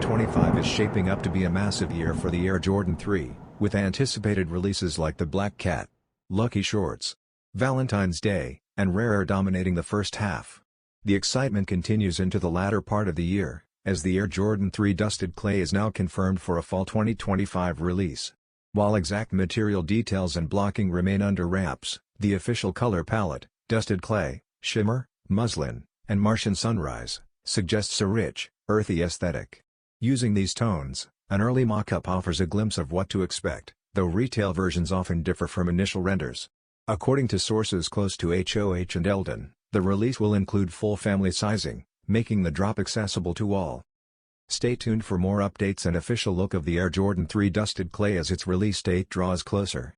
2025 is shaping up to be a massive year for the Air Jordan 3, with anticipated releases like the Black Cat, Lucky Shorts, Valentine's Day, and Rare Air dominating the first half. The excitement continues into the latter part of the year, as the Air Jordan 3 Dusted Clay is now confirmed for a fall 2025 release. While exact material details and blocking remain under wraps, the official color palette, Dusted Clay, Shimmer, Muslin, and Martian Sunrise, suggests a rich, earthy aesthetic. Using these tones, an early mock-up offers a glimpse of what to expect, though retail versions often differ from initial renders. According to sources close to HOH and Elden, the release will include full family sizing, making the drop accessible to all. Stay tuned for more updates and official look of the Air Jordan 3 Dusted Clay as its release date draws closer.